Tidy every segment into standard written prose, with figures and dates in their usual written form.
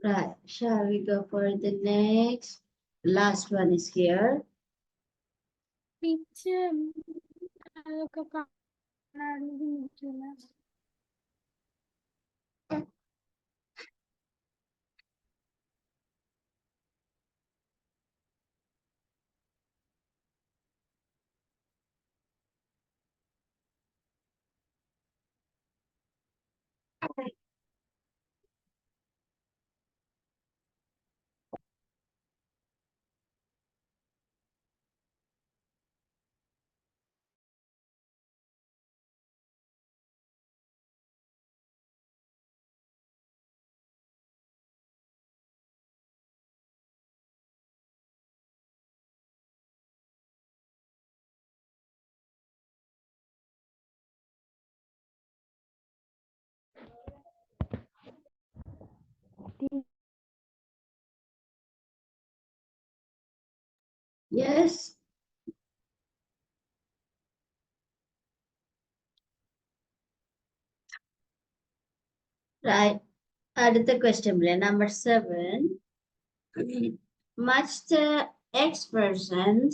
Right. Shall we go for the next? Last one is here. Teacher, അതൊക്കെ കാണാണ്ട് നിൽക്കില്ല. Yes. Right. அடுத்த question number 7. Match the expressions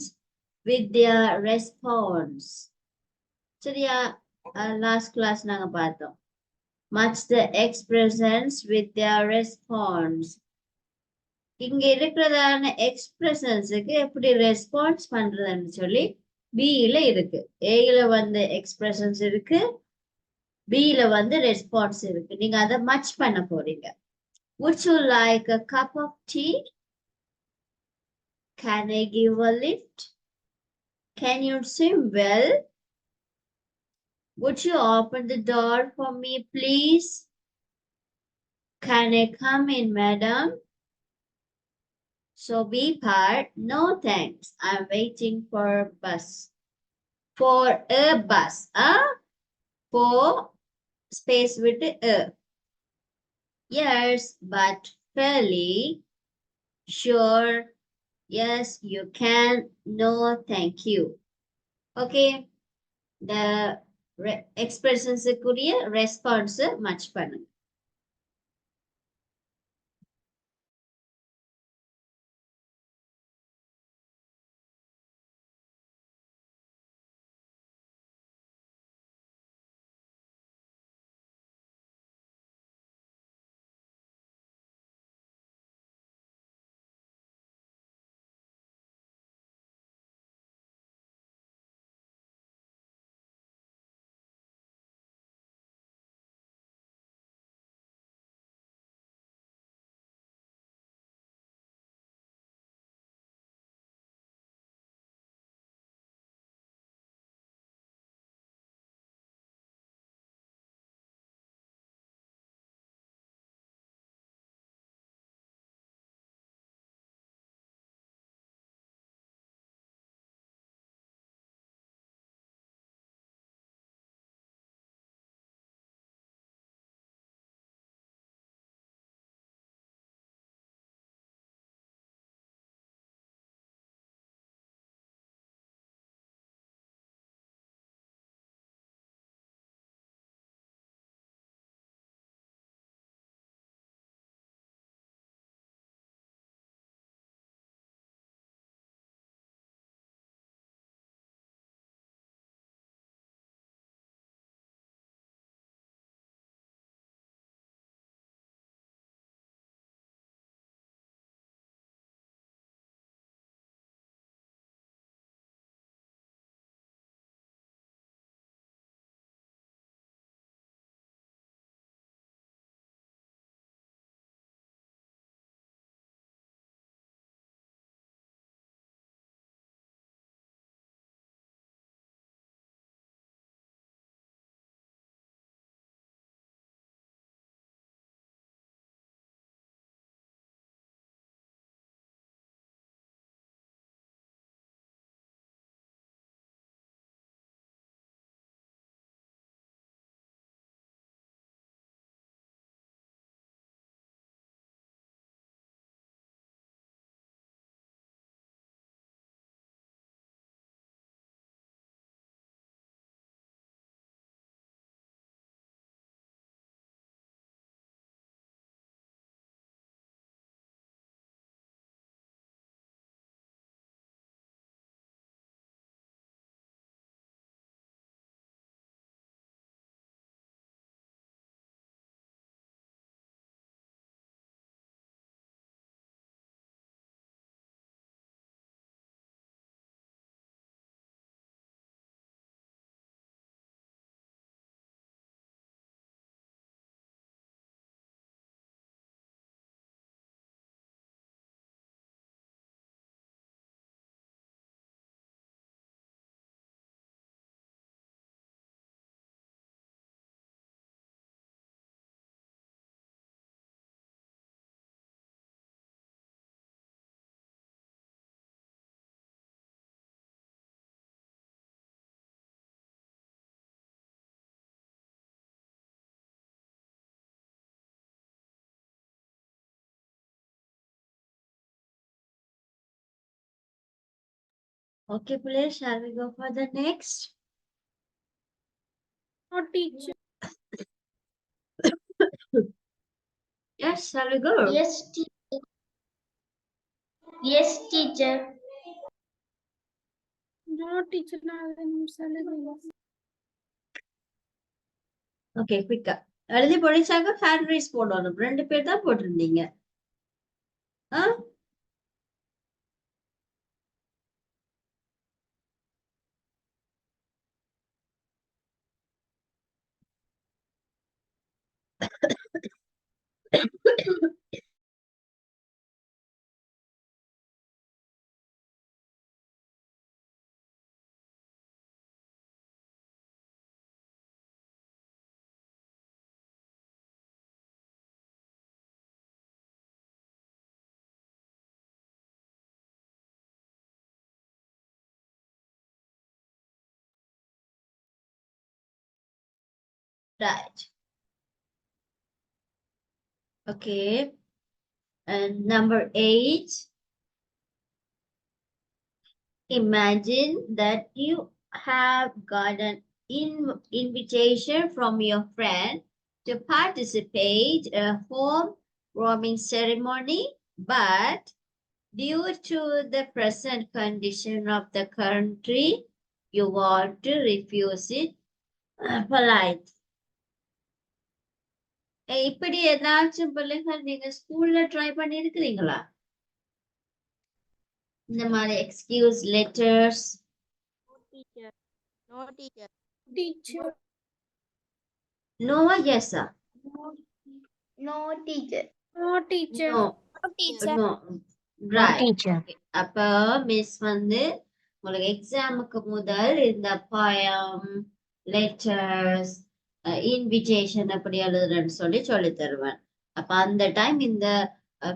with their response. சரியா? Last class நாங்க பார்த்தோம். Match the expressions with their response. இங்க இருக்கிறதான எக்ஸ்பிரஷன்ஸுக்கு எப்படி ரெஸ்பான்ஸ் பண்றதுன்னு சொல்லி பியில இருக்கு. ஏல வந்து எக்ஸ்பிரஷன்ஸ் இருக்கு, பியில வந்து ரெஸ்பான்ஸ் இருக்கு. நீங்க அதை மச் பண்ண போறீங்க. Would you like a cup of tea? Can I give a lift? Can you swim well? Would you open the door for me, please? Can I come in, madam? So B part, no thanks. I'm waiting for a bus. For a bus. For space with a. Yes, but fairly sure. Yes, you can. No, thank you. Okay. The expressions குரிய response match பண்ணுங்க. Okay, please, shall we go for the next? No teacher. Yes, shall we go? Yes, teacher. Yes, teacher. No teacher. 4 நிமிஷம் எழுதுங்க. Okay, quick. எழுதி படிச்சாங்க hand rice போடணும். 2 பேர் தான் போட்டிருந்தீங்க. ஆ? Right. Okay. And number 8. Imagine that you have got an invitation from your friend to participate in a home warming ceremony, but due to the present condition of the country, you want to refuse it polite. இப்படி ஏதாச்சும் பிள்ளைகள் நீங்க ஸ்கூல்ல try பண்ணிருக்கிறீங்களா? இந்த மாதிரி excuse letters. Teacher. No, teacher. Teacher. நோவா எஸ்ஸா? No, teacher. No teacher. No. No, teacher. No. Right. அப்ப மிஸ் வந்து உங்களுக்கு எக்ஸாமுக்கு முதல் இந்த பயம் லெட்டர்ஸ் இன்விடேஷன் அப்படி எழுதுறேன்னு சொல்லி தருவேன். அப்ப அந்த டைம் இந்த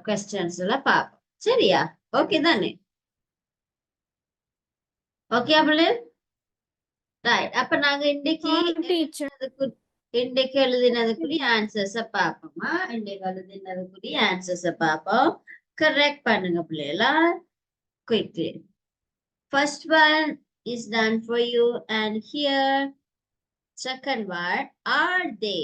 கொஸ்டின்ஸ் எல்லாம் பார்ப்போம். சரியா? ஓகே தானே? ஓகே அவளு? ரைட். அப்ப நாங்க No teacher. இன்றைக்கு எழுதினதுக்குரிய ஆன்சர்ஸ பார்ப்போமா? இன்றைக்கு எழுதினதுக்குரிய ஆன்சர்ஸ பார்ப்போம். கரெக்ட் பண்ணுங்க பிள்ளைகளா quickly. First one is done for you, and here second one, are they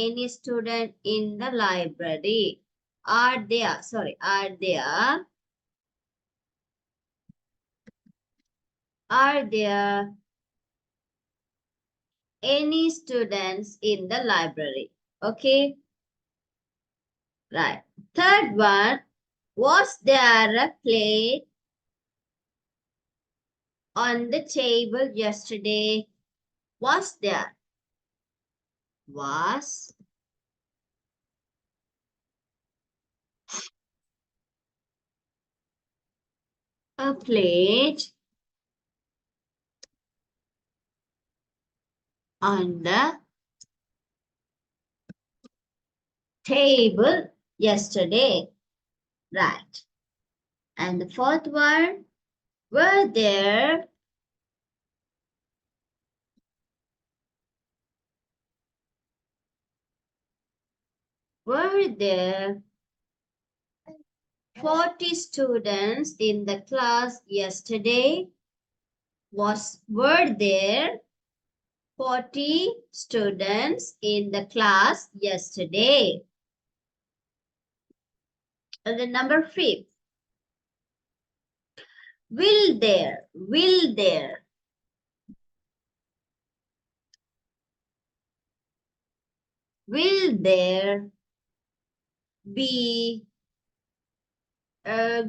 any student in the library? Are there any students in the library? Okay, right. Third one, was there a plate on the table yesterday? Was there? Was a plate on the table yesterday? Right. And the fourth one, were there Were there 40 students in the class yesterday? Were there 40 students in the class yesterday? And the number 5. Will there be a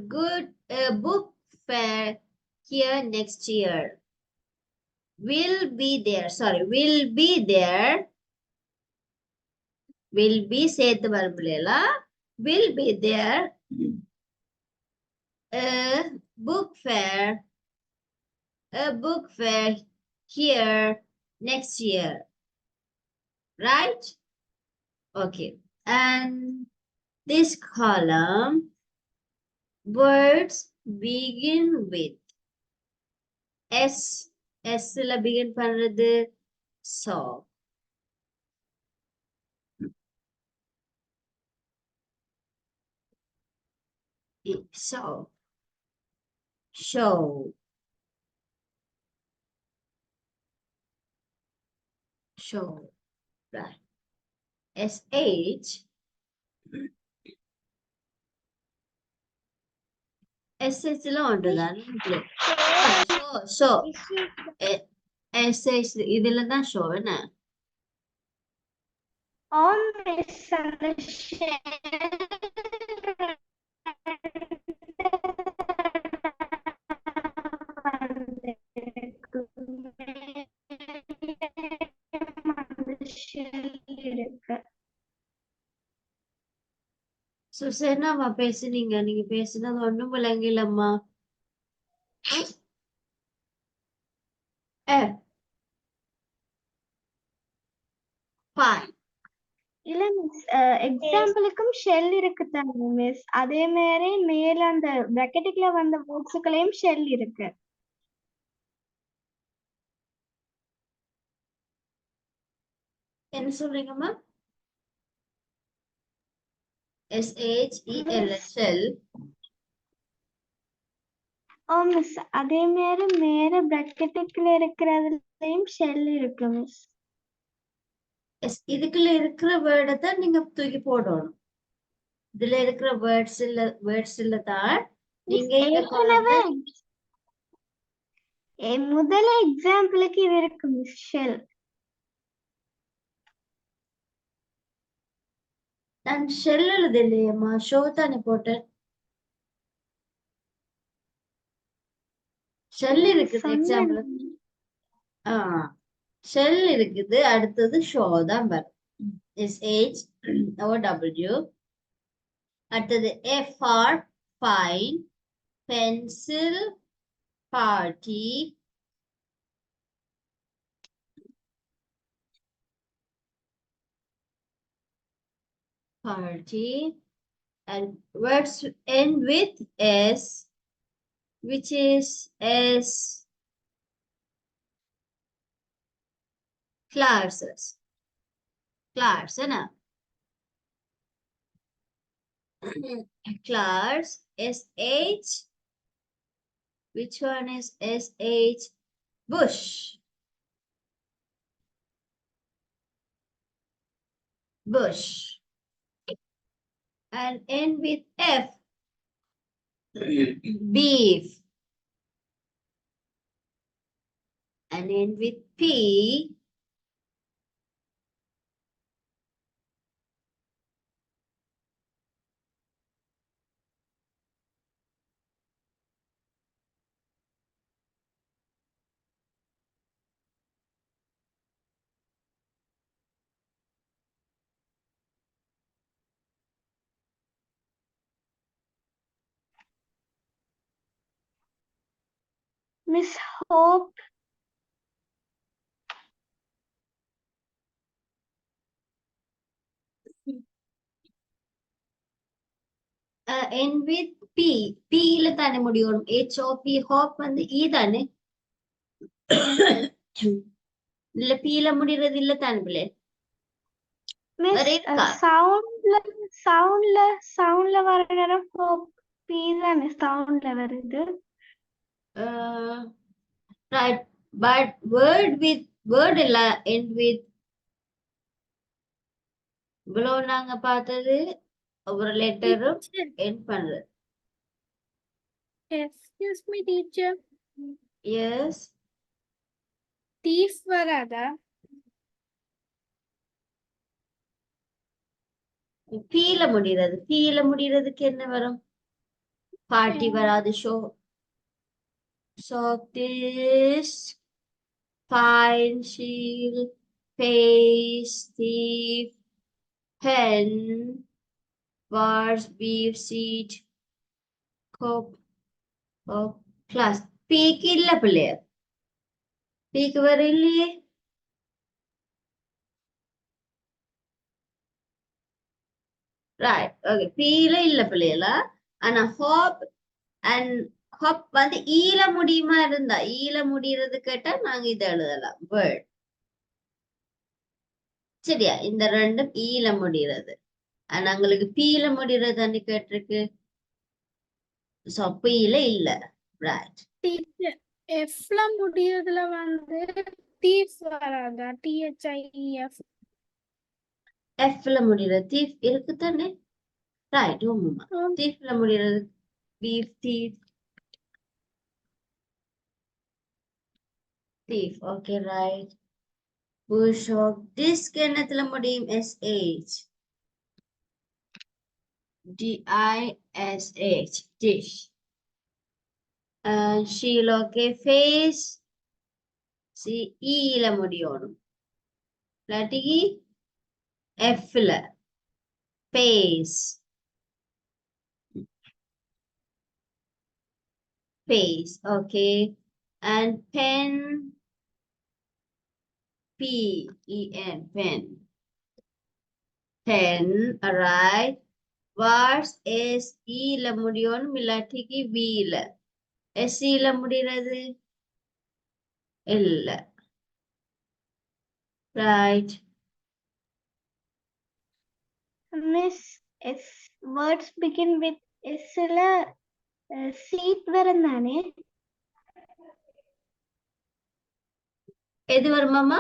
book fair here next year? Will be there சேர்த்து வரப்புல will be there a book fair here next year, right? Okay, and this column, words begin with S ல begin பண்றது saw. So, show. Show. Right. SH. SH ல ஒன்றுதான். So, SH இதுல தான் show என்ன? On misunderstanding. சுசேனாவா பேசுனீங்க? நீங்க பேசுனது ஒண்ணும் விளங்கலம்மா. Fine. இல்ல மிஸ் எக்ஸாம்பிளுக்கும் ஷெல் இருக்கு தானே மிஸ், அதே மாதிரி மேல அந்த பிராக்கெட்டுக்குள்ள வந்த வேர்ட்ஸுக்குள்ளேயும் ஷெல் இருக்கு. என்ன சொல்றீங்கம்மா? SHEL shell. ஓ மிஸ், அதே மாதிரி மேல பிராக்கெட்டுக்குள்ள இருக்கிறதுலயும் ஷெல் இருக்கு மிஸ். இதுக்குள்ள இருக்கிற வேர்டை தான் நீங்க தூக்கி போடணும். இதுல இருக்கிற வேர்ட்ஸ்ல தான் நீங்க இந்த ஏற்கனவே முதல்ல எக்ஸாம்பிளுக்கு இது இருக்கு மிஸ், ஷெல். நான் ஷெல் எழுது இல்லையம்மா, ஷோ தானே போட்டேன். ஷெல் இருக்குது எக்ஸாம்பிள். ஷெல் இருக்குது, அடுத்தது ஷோ தான் வரும். SHOW. அடுத்தது F for fine, pencil, party, and words end with S, which is S classes. Class, என்ன? Class, SH. Which one is SH? Bush. Bush. And end with F. Beef. And end with P. Miss hope. End with P. P ல தானே முடியும். HOP, hop வந்து E தானே. இல்ல P ல முடிகிறது இல்ல தானே பிள்ளை. மிஸ் சவுண்ட்ல வர நேரம் ஹோப் பி தானே சவுண்ட்ல வருது. Right, but word இல்ல end with. இவ்வளவு நாங்க பார்த்தது ஒரு லெட்டரும் end பண்றது. Excuse me, teacher. Yes. Thief வராதா? P ல முடிகிறது. P ல முடிகிறதுக்கு என்ன வரும்? பார்ட்டி வராது. This fine, shield, face, thief, pen, bars, beef, seat, cup, class. P இல்ல பிள்ளைய. P வர இல்லையே. Right, okay. P ல இல்ல பிள்ளைல. ஆனா hop and hop வந்து E ல முடியுமா இருந்தா, E ல முடிகிறது கேட்டா நாங்க இதை எழுதலாம். Word. சரியா? இந்த ரெண்டும் E ல முடிகிறது. ஆனா உங்களுக்கு P ல முடிகிறது கேட்டிருக்கு. So P-ல இல்ல. Right. டீச்சர் எஃப்ல முடியறதுல வந்து தீஃப் வராதா THIEF F-ல முடியற thief இருக்குதானே? Right. ஆமாமா. thief-ல முடியறது beef, thief. Thief. Okay, right. Bushhog. Disk என்னத்துல முடியும்? SH. DISH. Dish. Sheila. Okay, face. E-ல முடியணும். இல்லாட்டி F-ல. Face. Face. Okay. And pen. P-E-N. Pen. Pen. Alright. Words S-E-ல முடியணும். இல்லாட்டிக்கு V-ல. S-E-ல முடிகிறது? இல்ல. Right. Miss, S words begin with S ல seat வரும் தானே? எது வருமாமா?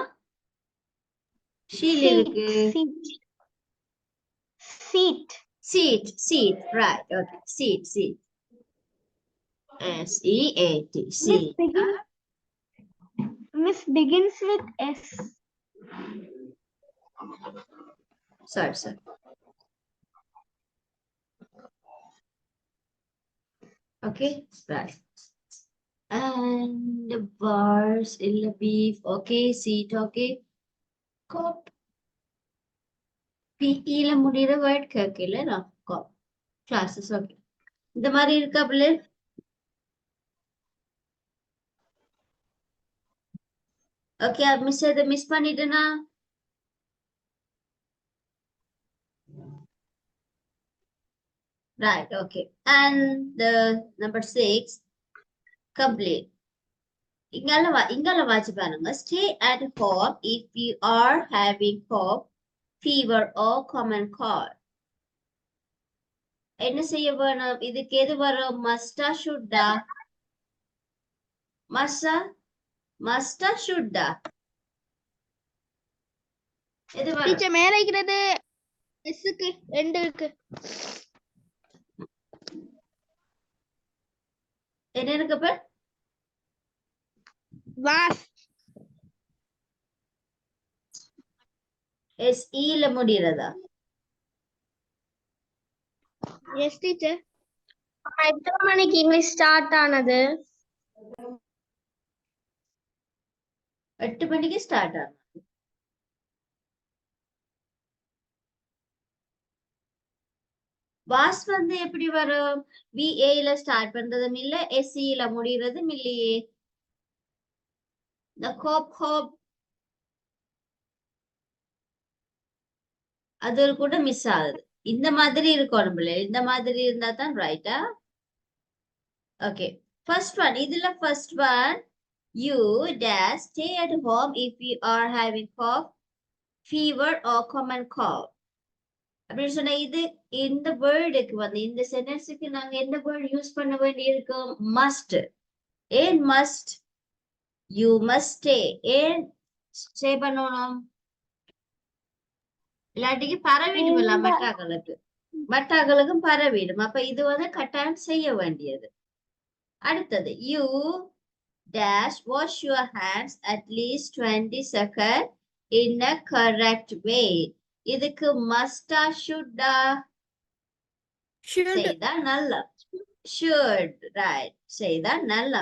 ஷீல் Seat, இருக்கு. seat. Seat. Seat, seat. Right. Okay. Seat, seat. S-E-A-T. Miss Seat. begins with S. Sorry. Okay. Right. And the bars, illa beef. Okay. Seat. Okay. Cop. P-E-ல முடிகிற word கேட்கல நான். Cop. Classes. Okay. இந்த மாதிரி இருக்கா பிள்ளை? Okay. Miss இதை miss பண்ணிட்டேனா? Right. Okay. And the number 6. Complete. இங்கால வாட்சி பாருங்க. Stay at home if you are having cough, fever or common cold. என்ன செய்ய வேணும்? இதுக்கு எது வரும்? மஸ்டா ஷுட்டா? மஸ்டா ஷுட்டா? எது வரும்? டீச்சர் மேல இருக்கிறது எஸ்க்கு ரெண்டு இருக்கு. என்ன இருக்கு அப்ப? வாஸ் SE-ல முடிகிறதா? Yes teacher. எத்தனை மணிக்கு இங்கிலீஷ் ஸ்டார்ட் ஆனது? 8 மணிக்கு ஸ்டார்ட் ஆகும். வாஸ் வந்து எப்படி வரும்? VA-ல ஸ்டார்ட் பண்றதும் இல்ல, SE-ல முடிகிறதும் இல்லையே. The hop அது கூட மிஸ் ஆகுது. இந்த மாதிரி இருக்கணும் பிள்ளை. இந்த மாதிரி இருந்தா தான் ரைட்டா? ஓகே. First one. இதுல first one. You dash stay at home if you are having cough, fever or common cold. அப்படின்னு சொன்னா இது இந்த வேர்டுக்கு வந்து இந்த சென்டென்ஸுக்கு நாங்க எந்த வேர்டு யூஸ் பண்ண வேண்டி இருக்கோம்? மஸ்ட். ஏன் மஸ்ட்? You must stay. ஏன் ஸ்டே பண்ணணும்? இல்லாட்டிக்கு பரவிடும் இல்ல மட்டாக்களுக்கும் பரவிடும். அப்ப இது வந்து கட்டாயம் செய்ய வேண்டியது. அடுத்தது you dash wash your hands at least 20 seconds in a correct way. இதுக்கு மஸ்டா ஷுட்டா? செய்தா நல்ல. should. Right. செய்தா நல்ல.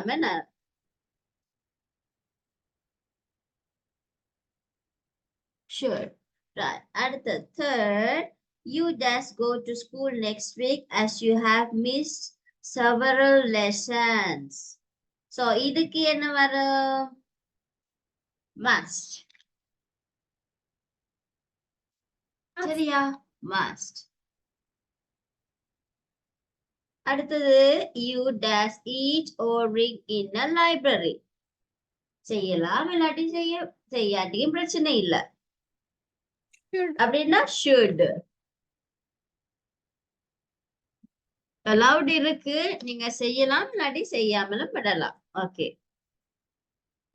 should. Right. அடுத்த third. You dash go to school next week as you have missed several lessons. So இதுக்கு என்ன வரும்? must. சரியா? must. அடுத்தது you dash eat or read in a library. செய்யலாம் இல்லாட்டி செய்யாட்டியும் பிரச்சனை இல்ல. அப்படின்னா should. allowed இருக்கு நீங்க செய்யலாம் இல்லாட்டி செய்யாமலும் விடலாம் okay.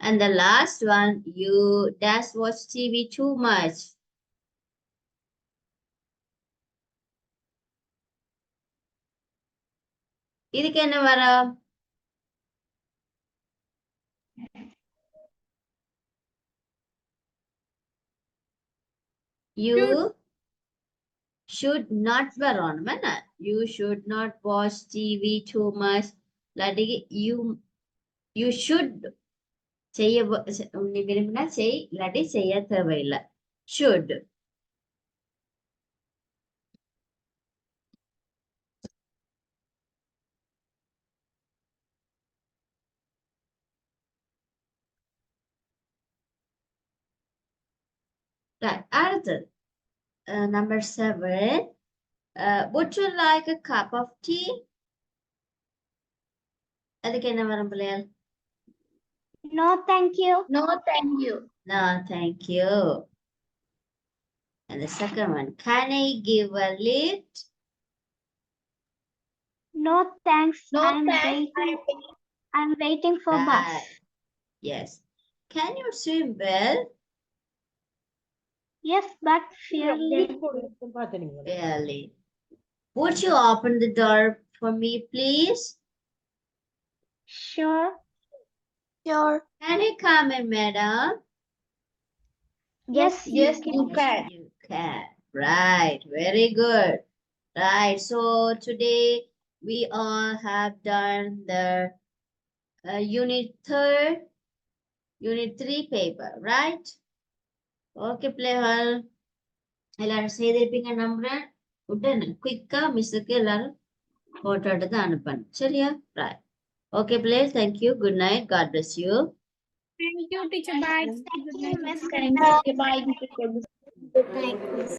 And the last one, you dash watch TV too much. இதுக்கு என்ன வரும்? You should not வரணும் என்ன? You should not watch TV too much. இல்லாட்டி you should செய்ய நீ விரும்பினா செய் இல்லாட்டி செய்ய தேவையில்லை. Should. Right. அடுத்தது number 7. Would you like a cup of tea? அதுக்கு என்ன வரும் பிள்ளைகள்? No, thank you. No, thank you. No, thank you. And the second one, can I give a lift? No, thanks. No, I'm thanks. waiting. I'm waiting for bus. Right. Yes. Can you swim well? Yes, but fairly. Really. Would you open the door for me, please? Sure. Sure. Can you come in, madam? Yes, Yes, you you can. can. You can. Right. Very good. Right. So today we all have done the unit 3 paper, right? Okay, பிள்ளைகள் எல்லாரும் செய்திருப்பீங்க நம்புறேன். உடனே குயிக்கா மிஸ்ஸுக்கு எல்லாரும் photo எடுத்து அனுப்பணும் சரியா? Right. Okay, பிள்ளைகள், thank you. Good night. God bless you. Thank you, teacher. Bye. Thank you, Miss. Thank you. Bye. Good night, Miss.